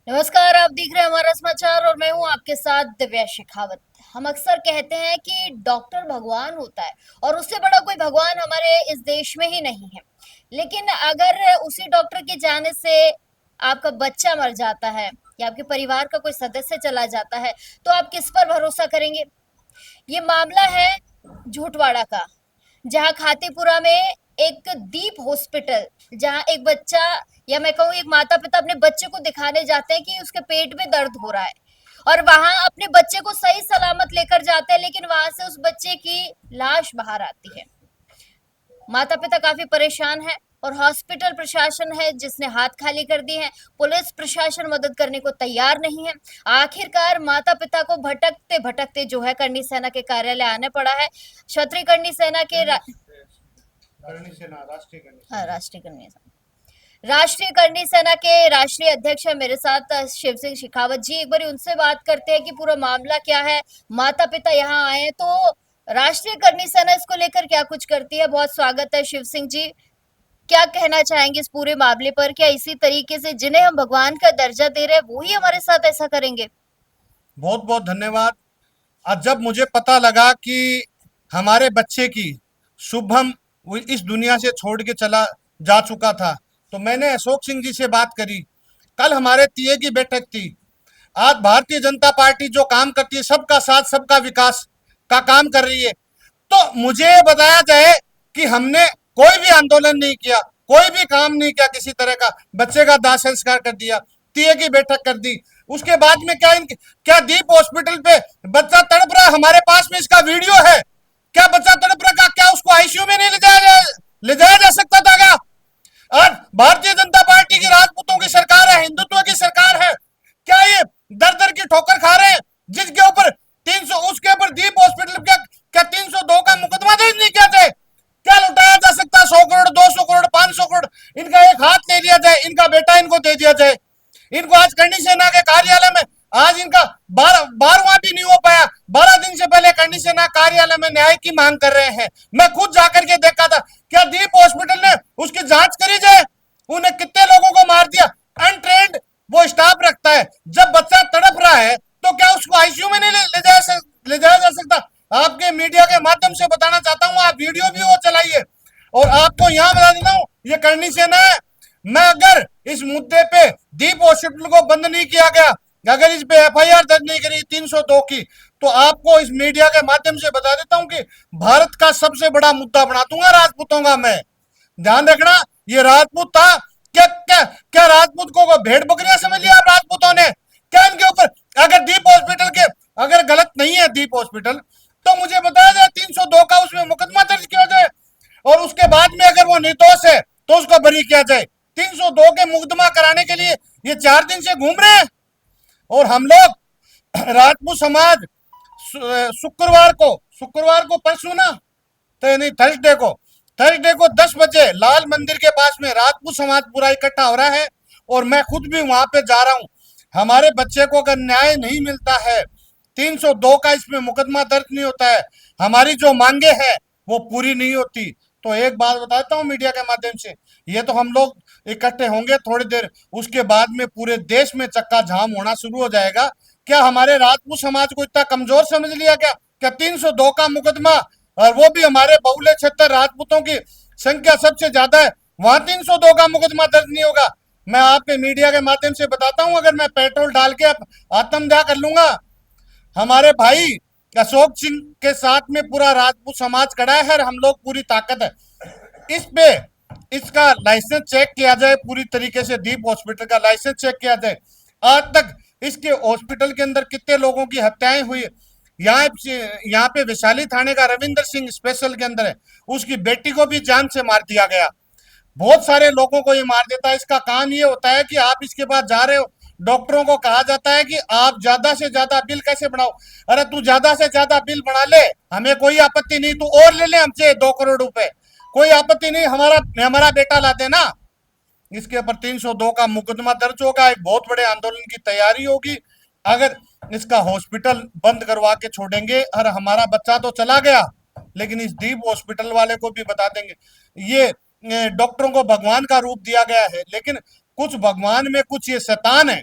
नमस्कार, आप देख रहे हैं हमारा समाचार और मैं हूं आपके साथ दिव्या शेखावत। हम अक्सर कहते हैं कि डॉक्टर भगवान होता है और उससे बड़ा कोई भगवान हमारे इस देश में ही नहीं है। लेकिन अगर उसी डॉक्टर के जाने से आपका बच्चा मर जाता है या आपके परिवार का कोई सदस्य चला जाता है, तो आप किस पर भरोसा करेंगे? ये मामला है झूठवाड़ा का, जहाँ खातीपुरा में एक दीप हॉस्पिटल, जहाँ एक बच्चा या मैं कहूँ एक माता पिता अपने बच्चे को दिखाने जाते हैं कि उसके पेट में दर्द हो रहा है और वहां अपने बच्चे को सही सलामत लेकर जाते हैं, लेकिन वहां से उस बच्चे की लाश बाहर आती है। माता पिता काफी परेशान है और हॉस्पिटल प्रशासन है जिसने हाथ खाली कर दिए हैं। पुलिस प्रशासन मदद करने को तैयार नहीं है। आखिरकार माता पिता को भटकते भटकते जो है करनी सेना के कार्यालय आने पड़ा है। क्षत्रिय करनी सेना के राष्ट्रीय करनी सेना राष्ट्रीय करनी सेना के राष्ट्रीय अध्यक्ष है मेरे साथ शिव सिंह शेखावत जी। एक बार उनसे बात करते हैं कि पूरा मामला क्या है। माता पिता यहाँ आए तो राष्ट्रीय करनी सेना इसको लेकर क्या कुछ करती है। बहुत स्वागत है शिव सिंह जी। क्या कहना चाहेंगे इस पूरे मामले पर? क्या इसी तरीके से जिन्हें हम भगवान का दर्जा दे रहे हैं वो ही हमारे साथ ऐसा करेंगे? बहुत बहुत धन्यवाद। आज जब मुझे पता लगा कि हमारे बच्चे की शुभम वो इस दुनिया से छोड़ के चला जा चुका था, तो मैंने अशोक सिंह जी से बात करी। कल हमारे टीए की बैठक थी। आज भारतीय जनता पार्टी जो काम करती है, सबका साथ सबका विकास का काम कर रही है। तो मुझे बताया जाए कि हमने कोई भी आंदोलन नहीं किया, कोई भी काम नहीं किया किसी तरह का। बच्चे का दाह संस्कार कर दिया, टीए की बैठक कर दी। उसके बाद में क्या दीप हॉस्पिटल पे बच्चा तड़प रहा है, हमारे पास में इसका वीडियो है। क्या बच्चा तड़प रहा का, क्या उसको आईसीयू में नहीं ले जाया जा सकता था क्या? आज भारतीय जनता पार्टी की राजपूतों की सरकार है, हिंदुत्व की सरकार है। क्या ये दर दर की ठोकर खा रहे हैं? जिसके ऊपर 300, उसके ऊपर दीप हॉस्पिटल क्या 302 का मुकदमा दर्ज नहीं किया जाए? क्या लुटाया जा सकता है? 100 करोड़, 200 करोड़, 500 करोड़ इनका एक हाथ ले लिया जाए, इनका बेटा इनको दे दिया जाए। इनको आज करनी सेना के कार्यालय में आज इनका 12वां भी नहीं हो पाया। 12 दिन से पहले करनी सेना कार्यालय में न्याय की मांग कर रहे हैं। मैं खुद जाकर के देखा था। क्या दीप हॉस्पिटल ने उसकी जांच करी जाए? उन्हें कितने लोगों को मार दिया? अनट्रेंड वो स्टाफ रखता है। जब बच्चा तड़प रहा है तो क्या उसको आईसीयू में नहीं ले जाया जा सकता? आपके मीडिया के माध्यम से बताना चाहता हूँ, आप वीडियो भी वो चलाइए। और आपको यहाँ बता देता हूँ, ये करनी सेना है। मैं अगर इस मुद्दे पे दीप हॉस्पिटल को बंद नहीं किया गया, अगर इस पे एफआईआर दर्ज नहीं करी 302 की, तो आपको इस मीडिया के माध्यम से बता देता हूं कि भारत का सबसे बड़ा मुद्दा बना दूंगा राजपूतों का मैं। ध्यान रखना, ये राजपूत था। क्या क्या क्या राजपूत को भेड़ बकरियां समझ लिया आप राजपूतों ने? क्या इनके ऊपर अगर दीप हॉस्पिटल के अगर गलत नहीं है दीप हॉस्पिटल, तो मुझे बताया जाए 302 का उसमें मुकदमा दर्ज किया जाए और उसके बाद में अगर वो निर्दोष है तो उसको बरी किया जाए। 302 के मुकदमा कराने के लिए ये 4 दिन से घूम रहे हैं। और हम लोग राजपूत समाज शुक्रवार को परसों ना, तो नहीं, थर्सडे को 10 बजे लाल मंदिर के पास में राजपूत समाज पूरा इकट्ठा हो रहा है और मैं खुद भी वहां पे जा रहा हूं। हमारे बच्चे को अगर न्याय नहीं मिलता है, 302 का इसमें मुकदमा दर्ज नहीं होता है, हमारी जो मांगे हैं वो पूरी नहीं होती, तो एक बात बताता हूँ मीडिया के माध्यम से, ये तो हम लोग इकट्ठे होंगे थोड़ी देर, उसके बाद में पूरे देश में चक्का जाम होना शुरू हो जाएगा। क्या हमारे राजपूत समाज को इतना कमजोर समझ लिया क्या? क्या 302 का मुकदमा, और वो भी हमारे बहुल्य क्षेत्र राजपूतों की संख्या सबसे ज्यादा है, वहां 302 का मुकदमा दर्ज नहीं होगा? मैं आपके मीडिया के माध्यम से बताता हूं, अगर मैं पेट्रोल डाल के आत्मदाह कर लूंगा। हमारे भाई अशोक सिंह के साथ में पूरा राजपूत समाज खड़ा है और हम लोग पूरी ताकत है इस पे। इसका लाइसेंस चेक किया जाए पूरी तरीके से, दीप हॉस्पिटल का लाइसेंस चेक किया जाए। आज तक इसके हॉस्पिटल के अंदर कितने लोगों की हत्याएं हुई। यहाँ पे वैशाली थाने का रविंदर सिंह स्पेशल के अंदर है, उसकी बेटी को भी जान से मार दिया गया। बहुत सारे लोगों को ये मार देता है। इसका काम ये होता है कि आप इसके पास जा रहे हो, डॉक्टरों को कहा जाता है कि आप ज्यादा से ज्यादा बिल कैसे बनाओ। अरे तू ज्यादा से ज्यादा बिल बना ले, हमें कोई आपत्ति नहीं, तू और ले ले हमसे 2 करोड़ रुपए, कोई आपत्ति नहीं, हमारा हमारा बेटा ला देना। इसके ऊपर 302 का मुकदमा दर्ज होगा, एक बहुत बड़े आंदोलन की तैयारी होगी। अगर इसका हॉस्पिटल बंद करवा के छोड़ेंगे और हमारा बच्चा तो चला गया, लेकिन इस दीप हॉस्पिटल वाले को भी बता देंगे। ये डॉक्टरों को भगवान का रूप दिया गया है, लेकिन कुछ भगवान में कुछ ये शैतान है।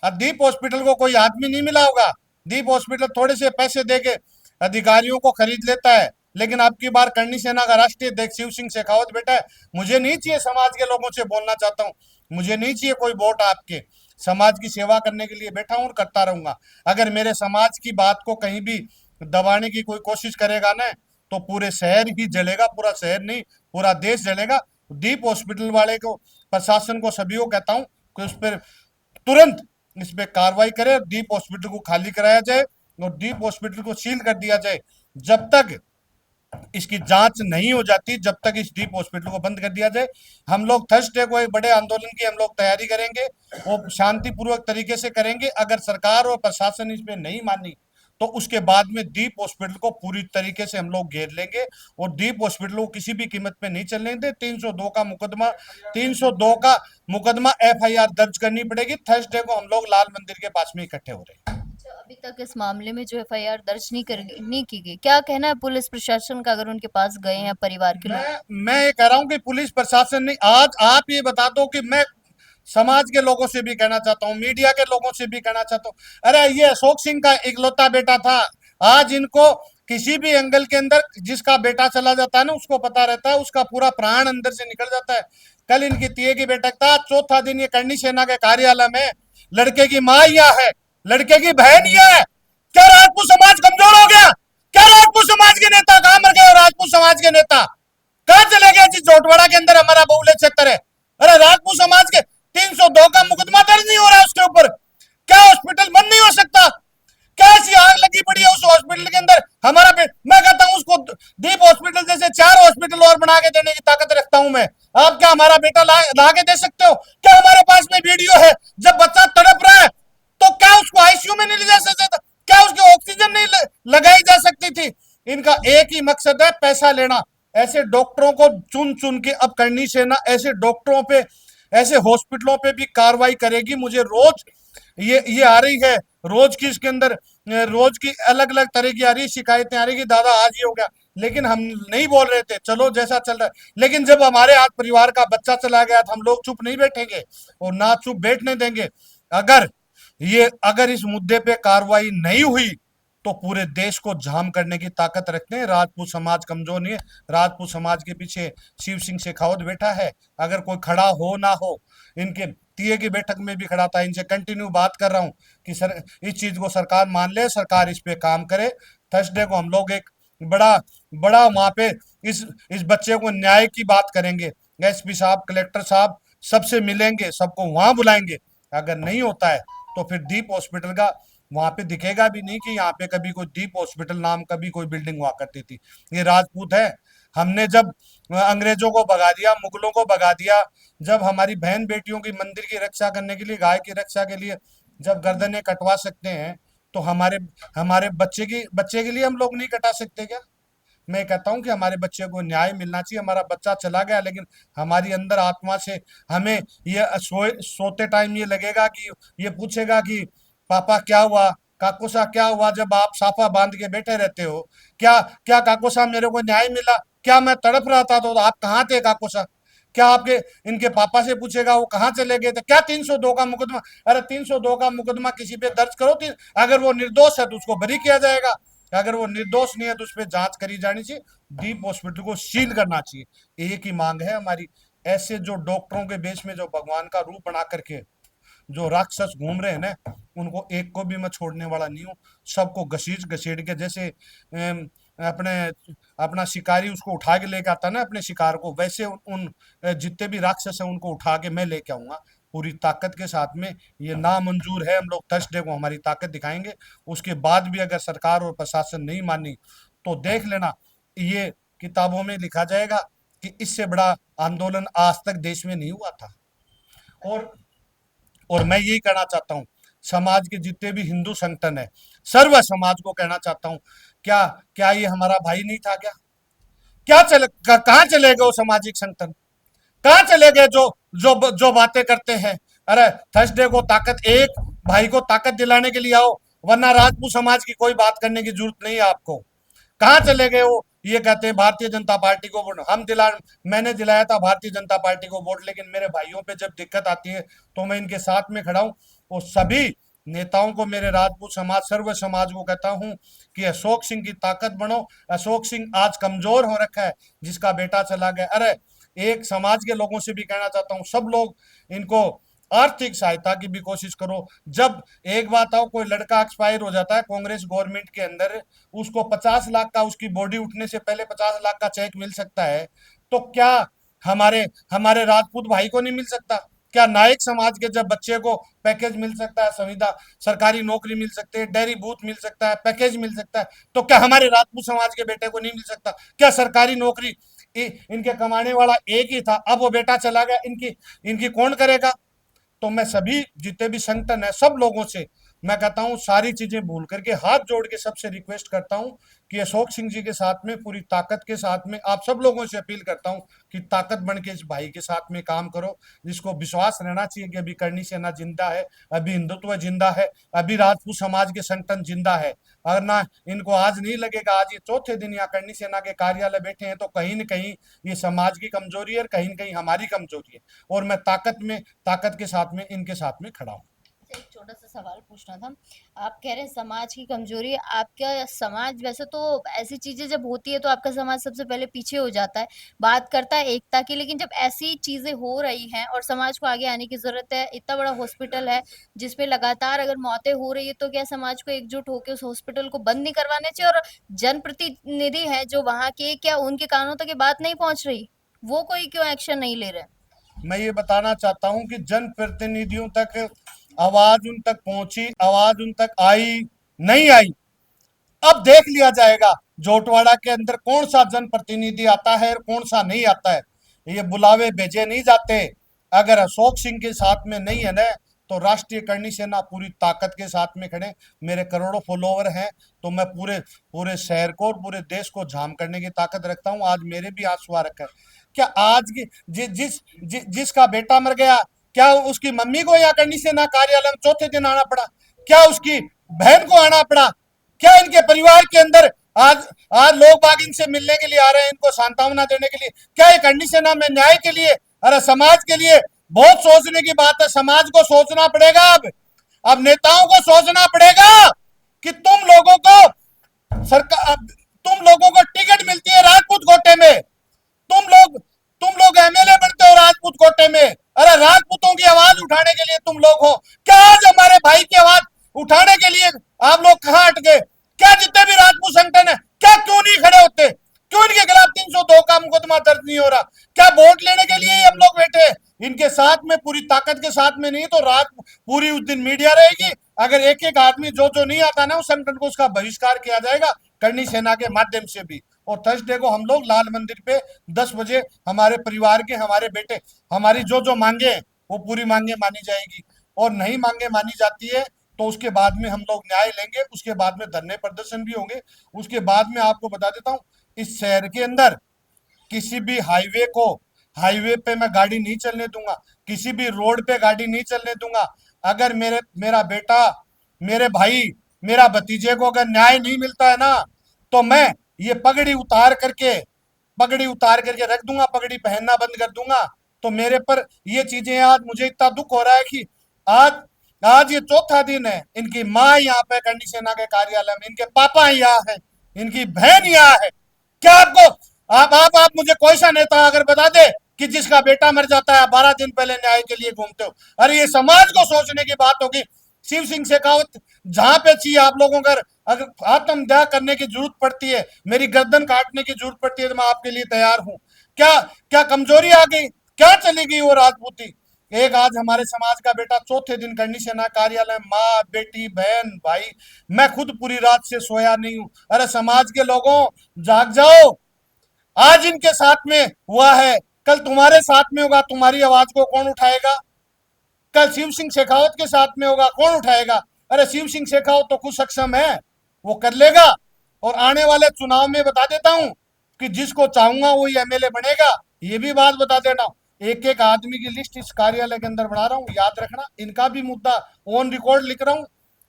दीप हॉस्पिटल को कोई आदमी नहीं मिला होगा। दीप हॉस्पिटल थोड़े से पैसे दे के अधिकारियों को खरीद लेता है, लेकिन अब की बार करनी सेना का राष्ट्रीय अध्यक्ष शिव सिंह शेखावत बेटा है। मुझे नहीं चाहिए, समाज के लोगों से बोलना चाहता हूँ, मुझे नहीं चाहिए कोई वोट आपके। समाज की सेवा करने के लिए बैठा हूँ और करता रहूंगा। अगर मेरे समाज की बात को कहीं भी दबाने की कोई कोशिश करेगा ना, तो पूरे शहर ही जलेगा, पूरा शहर नहीं पूरा देश जलेगा। दीप हॉस्पिटल वाले को, प्रशासन को, सभी को कहता हूँ कि उस पर तुरंत इस पे कार्रवाई करे, दीप हॉस्पिटल को खाली कराया जाए और दीप हॉस्पिटल को सील कर दिया जाए। जब तक इसकी जांच नहीं हो जाती, जब तक इस दीप हॉस्पिटल को बंद कर दिया जाए। हम लोग थर्सडे को एक बड़े आंदोलन की हम लोग तैयारी करेंगे, वो शांतिपूर्वक तरीके से करेंगे। अगर सरकार और प्रशासन इस पे नहीं मानी, तो उसके बाद में दीप हॉस्पिटल को पूरी तरीके से हम लोग घेर लेंगे और दीप हॉस्पिटल को किसी भी कीमत पे नहीं चलने देंगे। 302 का मुकदमा एफआईआर दर्ज करनी पड़ेगी। थर्सडे को हम लोग लाल मंदिर के पास में इकट्ठे हो रहे हैं। अच्छा, अभी तक इस मामले में जो एफआईआर दर्ज नहीं की गई, क्या कहना है पुलिस प्रशासन का अगर उनके पास गए हैं परिवार के लोग? मैं ये कह रहा हूँ कि पुलिस प्रशासन नहीं, आज आप ये बता दो कि मैं समाज के लोगों से भी कहना चाहता हूँ, मीडिया के लोगों से भी कहना चाहता हूँ, अरे ये अशोक सिंह का इकलौता बेटा था। आज इनको किसी भी एंगल के अंदर जिसका बेटा चला जाता है ना, उसको पता रहता है, उसका पूरा प्राण अंदर से निकल जाता है। कल इनकी तीये की बैठक था, चौथा दिन ये करनी सेना के कार्यालय में, लड़के की माँ यहाँ है, लड़के की बहन यहाँ है। क्या राजपूत समाज कमजोर हो गया? क्या राजपूत समाज के नेता कहां मर गए? राजपूत समाज के नेता कहां चले गए? जिस जोटवाड़ा के अंदर हमारा बहुल्य क्षेत्र है, अरे राजपूत समाज के 302 का मुकदमा दर्ज नहीं हो रहा है उसके ऊपर। क्या हॉस्पिटल बंद नहीं हो सकता? क्या ऐसी आग लगी पड़ी है उस हॉस्पिटल के अंदर? मैं कहता हूं उसको दीप हॉस्पिटल जैसे 4 हॉस्पिटल और बना के देने की ताकत रखता हूं मैं। आप क्या हमारा बेटा ला के दे सकते हो? क्या हमारे पास में वीडियो है जब बच्चा तड़प रहा है, तो क्या उसको आईसीयू में नहीं ले जा सकता? क्या उसकी ऑक्सीजन नहीं लगाई जा सकती थी? इनका एक ही मकसद है, पैसा लेना। ऐसे डॉक्टरों को चुन चुन के अब करनी सेना ऐसे डॉक्टरों पे, ऐसे हॉस्पिटलों पे भी कार्रवाई करेगी। मुझे रोज ये आ रही है, रोज की इसके अंदर रोज की अलग अलग तरह की आ रही शिकायतें आ रही कि दादा आज ये हो गया, लेकिन हम नहीं बोल रहे थे, चलो जैसा चल रहा है। लेकिन जब हमारे हाथ परिवार का बच्चा चला गया, तो हम लोग चुप नहीं बैठेंगे और ना चुप बैठने देंगे। अगर अगर इस मुद्दे पे कार्रवाई नहीं हुई, तो पूरे देश को जाम करने की ताकत रखते हैं। राजपूत समाज कमजोर नहीं है, राजपूत समाज के पीछे शिव सिंह शेखावत बैठा है। अगर कोई खड़ा हो ना हो, इनके तीये की बैठक में भी खड़ा था, इनसे कंटिन्यू बात कर रहा हूं कि सर इस चीज को सरकार मान ले, सरकार इस पे काम करे। थर्सडे को हम लोग एक बड़ा बड़ा वहां पे इस बच्चे को न्याय की बात करेंगे। एसपी साहब, कलेक्टर साहब, सबसे मिलेंगे, सबको वहां बुलाएंगे। अगर नहीं होता है, तो फिर दीप हॉस्पिटल का वहां पे दिखेगा भी नहीं कि यहाँ पे कभी कोई दीप हॉस्पिटल नाम कभी कोई बिल्डिंग हुआ करती थी। ये राजपूत है। हमने जब अंग्रेजों को भगा दिया, मुगलों को भगा दिया, जब हमारी बहन बेटियों की मंदिर की रक्षा करने के लिए, गाय की रक्षा के लिए जब गर्दनें कटवा सकते हैं, तो हमारे हमारे बच्चे के लिए हम लोग नहीं कटा सकते क्या? मैं कहता हूं कि हमारे बच्चे को न्याय मिलना चाहिए। हमारा बच्चा चला गया, लेकिन हमारी अंदर आत्मा से हमें ये सोते टाइम ये लगेगा कि ये पूछेगा कि पापा क्या हुआ, काकोसा क्या हुआ? जब आप साफा बांध के बैठे रहते हो, क्या क्या काकोसा मेरे को न्याय मिला? क्या मैं तड़प रहा था तो आप कहाँ थे काकोसा? क्या आपके इनके पापा से पूछेगा वो कहाँ चले गए थे? क्या 302 का मुकदमा? अरे 302 का मुकदमा किसी पे दर्ज करो, अगर वो निर्दोष है तो उसको बरी किया जाएगा, अगर वो निर्दोष नहीं है तो उस पर जांच करी जानी चाहिए। दीप हॉस्पिटल को सील करना चाहिए, एक ही मांग है हमारी। ऐसे जो डॉक्टरों के बेस में जो भगवान का रूप बना करके जो राक्षस घूम रहे हैं ना, उनको एक को भी मैं छोड़ने वाला नहीं हूँ। सबको घसीट घसीट के, जैसे अपने अपना शिकारी उसको उठा के लेके आता ना अपने शिकार को, वैसे उन जितने भी राक्षस हैं उनको उठा के मैं लेके आऊंगा पूरी ताकत के साथ में। ये नामंजूर है, हम लोग थर्सडे को हमारी ताकत दिखाएंगे। उसके बाद भी अगर सरकार और प्रशासन नहीं मानी, तो देख लेना, ये किताबों में लिखा जाएगा कि इससे बड़ा आंदोलन आज तक देश में नहीं हुआ था। और मैं यही कहना चाहता हूँ, समाज के जितने भी हिंदू संगठन है, सर्व समाज को कहना चाहता हूँ, क्या क्या ये हमारा भाई नहीं था क्या? कहाँ चले गए वो सामाजिक संगठन? कहाँ चले गए जो बातें करते हैं? अरे थर्सडे को ताकत, एक भाई को ताकत दिलाने के लिए आओ, वरना राजपूत समाज की कोई बात करने की जरूरत नहीं है आपको। कहाँ चले गए वो ये कहते हैं भारतीय जनता पार्टी को वोट। मैंने दिलाया था भारतीय जनता पार्टी को वोट, लेकिन मेरे भाइयों पे जब दिक्कत आती है तो मैं इनके साथ में खड़ा हूं। और सभी नेताओं को, मेरे राजपूत समाज, सर्व समाज को कहता हूं कि अशोक सिंह की ताकत बनो। अशोक सिंह आज कमजोर हो रखा है, जिसका बेटा चला गया। अरे एक समाज के लोगों से भी कहना चाहता हूँ, सब लोग इनको आर्थिक सहायता की भी कोशिश करो। जब एक बात आओ, कोई लड़का एक्सपायर हो जाता है कांग्रेस गवर्नमेंट के अंदर, उसको 50 लाख का, उसकी बॉडी उठने से पहले 50 लाख का चेक मिल सकता है, तो क्या हमारे हमारे राजपूत भाई को नहीं मिल सकता? क्या नायक समाज के जब बच्चे को पैकेज मिल सकता है, संविदा सरकारी नौकरी मिल सकती है, डेयरी बूथ मिल सकता है, पैकेज मिल सकता है, तो क्या हमारे राजपूत समाज के बेटे को नहीं मिल सकता? क्या सरकारी नौकरी इनके कमाने वाला एक ही था, अब वो बेटा चला गया, इनकी इनकी कौन करेगा? तो मैं सभी जितने भी संगठन है, सब लोगों से मैं कहता हूं, सारी चीजें भूल करके हाथ जोड़ के सबसे रिक्वेस्ट करता हूं कि अशोक सिंह जी के साथ में पूरी ताकत के साथ में, आप सब लोगों से अपील करता हूं कि ताकत बन के इस भाई के साथ में काम करो, जिसको विश्वास रहना चाहिए कि अभी करनी सेना जिंदा है, अभी हिंदुत्व जिंदा है, अभी राजपूत समाज के संगठन जिंदा है। अगर ना इनको आज नहीं लगेगा, आज ये चौथे दिन यहाँ करनी सेना के कार्यालय बैठे हैं, तो कहीं न कहीं ये समाज की कमजोरी है, कहीं न कहीं हमारी कमजोरी है। और मैं ताकत के साथ में इनके साथ में खड़ा हूँ। एक छोटा सा सवाल पूछना था। आप कह रहे हैं समाज की कमजोरी है, आपका समाज वैसे तो ऐसी चीजें जब होती है तो आपका समाज सबसे पहले पीछे हो जाता है, बात करता है एकता की, लेकिन जब ऐसी चीजें हो रही हैं और समाज को आगे आने की जरूरत है, इतना बड़ा हॉस्पिटल है जिसमें लगातार अगर मौतें हो रही है, तो क्या समाज को एकजुट होकर उस हॉस्पिटल को बंद नहीं करवाने चाहिए? और जनप्रतिनिधि है जो वहां के, क्या उनके कानों तक ये बात नहीं पहुंच रही? वो कोई क्यों एक्शन नहीं ले रहे? मैं ये बताना चाहता हूं कि जनप्रतिनिधियों तक आवाज उन तक पहुंची, आवाज उन तक आई, नहीं आई, अब देख लिया जाएगा जोटवाड़ा के अंदर कौन सा जनप्रतिनिधि आता है और कौन सा नहीं आता है। ये बुलावे भेजे नहीं जाते। अगर अशोक सिंह के साथ में नहीं है ना, तो राष्ट्रीय करनी सेना पूरी ताकत के साथ में खड़े। मेरे करोड़ों फॉलोवर हैं, तो मैं पूरे पूरे शहर को और पूरे देश को झाम करने की ताकत रखता हूं। आज मेरे भी आंसू आ रखा है। क्या आज की जिसका बेटा मर गया, क्या उसकी मम्मी को यहाँ करनी सेना कार्यालय में चौथे दिन आना पड़ा? क्या उसकी बहन को आना पड़ा? क्या इनके परिवार के अंदर आज आज लोग बाग इनसे मिलने के लिए आ रहे हैं, इनको सांत्वना देने के लिए? क्या ये करनी सेना में न्याय के लिए, अरे समाज के लिए बहुत सोचने की बात है। समाज को सोचना पड़ेगा, अब नेताओं को सोचना पड़ेगा कि सरकार तुम लोगों को टिकट मिलती है राजपूत कोटे में, तुम लोग एमएलए बनते हो राजपूत कोटे में। अरे राजपूतों की आवाज उठाने के लिए तुम लोग हो। क्या आज हमारे भाई की आवाज उठाने के लिए आप लोग कहां हट गए? क्या जितने भी राजपूत संगठन है, क्या क्यों नहीं खड़े होते? क्यों इनके खिलाफ 302 का मुकदमा दर्ज नहीं हो रहा? क्या वोट लेने के लिए ही हम लोग बैठे हैं? इनके साथ में पूरी ताकत के साथ में नहीं तो रात पूरी उस दिन मीडिया रहेगी। अगर एक एक आदमी जो जो नहीं आता ना उस संगठन को, उसका बहिष्कार किया जाएगा करनी सेना के माध्यम से भी। और थर्सडे को हम लोग लाल मंदिर पे 10 बजे हमारे परिवार के, हमारे बेटे, हमारी जो जो मांगे हैं वो पूरी मांगे मानी जाएगी। और नहीं मांगे मानी जाती है तो उसके बाद में हम लोग न्याय लेंगे, उसके बाद में धरने प्रदर्शन भी होंगे। उसके बाद में आपको बता देता हूँ, इस शहर के अंदर किसी भी हाईवे पे मैं गाड़ी नहीं चलने दूंगा, किसी भी रोड पे गाड़ी नहीं चलने दूंगा। अगर मेरा बेटा, मेरे भाई, मेरा भतीजे को अगर न्याय नहीं मिलता है ना, तो मैं ये पगड़ी उतार करके रख दूंगा, पगड़ी पहनना बंद कर दूंगा। तो मेरे पर ये चीजें, आज मुझे इतना दुख हो रहा है कि आज आज ये चौथा दिन है। इनकी माँ यहाँ पे करनी सेना के कार्यालय में, इनके पापा यहाँ है, इनकी बहन यहाँ है। क्या आपको आप मुझे कोई सा नेता अगर बता दे कि जिसका बेटा मर जाता है 12 दिन पहले न्याय के लिए घूमते हो? अरे ये समाज को सोचने की बात होगी। शिव सिंह शेखावत जहां पे चाहिए आप लोगों को, अगर आत्मदाह करने की जरूरत पड़ती है, मेरी गर्दन काटने की जरूरत पड़ती है, तो मैं आपके लिए तैयार हूं। क्या क्या कमजोरी आ गई? क्या चली गई वो राजपूती? एक आज हमारे समाज का बेटा चौथे दिन करनी सेना कार्यालय, माँ, बेटी, बहन, भाई, मैं खुद पूरी रात से सोया नहीं हूं। अरे समाज के लोगों, जाग जाओ। आज इनके साथ में हुआ है, कल तुम्हारे साथ में होगा। तुम्हारी आवाज को कौन उठाएगा? कल शिव सिंह शेखावत के साथ में होगा, कौन उठाएगा? अरे शिव सिंह शेखावत तो खुद सक्षम है, वो कर लेगा। और आने वाले चुनाव में बता देता हूं कि जिसको चाहूंगा वही एमएलए बनेगा। ये भी बात बता देना। एक एक आदमी की लिस्ट इस कार्यालय के अंदर बना रहा हूं, याद रखना। इनका भी मुद्दा ऑन रिकॉर्ड लिख रहा हूं।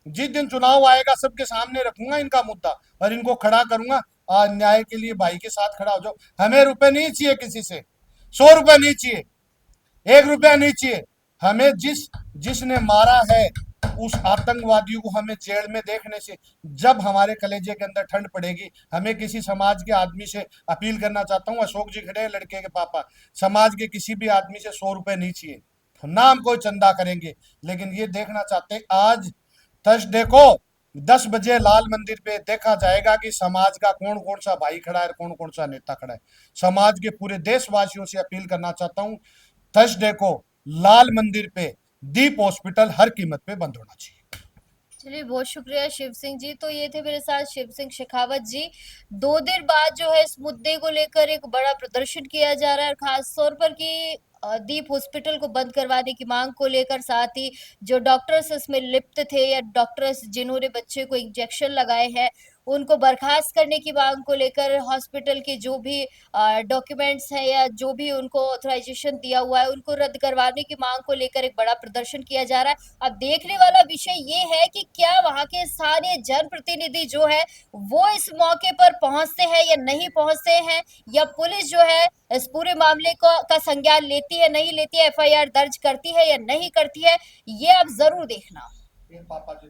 जिस दिन चुनाव आएगा सबके सामने रखूंगा इनका मुद्दा और इनको खड़ा करूंगा आज न्याय के लिए भाई के साथ खड़ा हो जाओ। हमें रुपए नहीं चाहिए किसी से, 100 रुपए नहीं चाहिए, 1 रुपया नहीं चाहिए। हमें जिसने मारा है उस आतंकवादियों को हमें जेल में देखने से जब हमारे कलेजे के अंदर ठंड पड़ेगी। हमें किसी समाज के आदमी से अपील करना चाहता हूँ, अशोक जी खड़े हैं लड़के के पापा, समाज के किसी भी आदमी से 100 रुपए नहीं चाहिए, ना हम कोई चंदा करेंगे, लेकिन ये देखना चाहते हैं आज थर्सडे को 10 बजे लाल मंदिर पे देखा जाएगा कि समाज का कौन कौन सा भाई खड़ा है, कौन कौन सा नेता खड़ा है। समाज के पूरे देशवासियों से अपील करना चाहता हूँ, थर्सडे को लाल मंदिर पे दीप हॉस्पिटल हर कीमत पे बंद होना चाहिए। चलिए, बहुत शुक्रिया शिव सिंह जी। तो ये थे मेरे साथ शिव सिंह शेखावत जी। 2 दिन बाद जो है इस मुद्दे को लेकर एक बड़ा प्रदर्शन किया जा रहा है, और खास तौर पर कि दीप हॉस्पिटल को बंद करवाने की मांग को लेकर, साथ ही जो डॉक्टर्स इसमें लिप्त थे या डॉक्टर्स जिन्होंने बच्चे को इंजेक्शन लगाए हैं उनको बर्खास्त करने की मांग को लेकर, हॉस्पिटल के जो भी डॉक्यूमेंट्स हैं या जो भी उनको ऑथराइजेशन दिया हुआ है उनको रद्द करवाने की मांग को लेकर एक बड़ा प्रदर्शन किया जा रहा है। अब देखने वाला विषय ये है कि क्या वहां के स्थानीय जनप्रतिनिधि जो है वो इस मौके पर पहुंचते हैं या नहीं पहुंचते हैं, या पुलिस जो है इस पूरे मामले को का संज्ञान लेती है नहीं लेती है, एफआईआर दर्ज करती है या नहीं करती है, ये अब जरूर देखना। ये पापा जी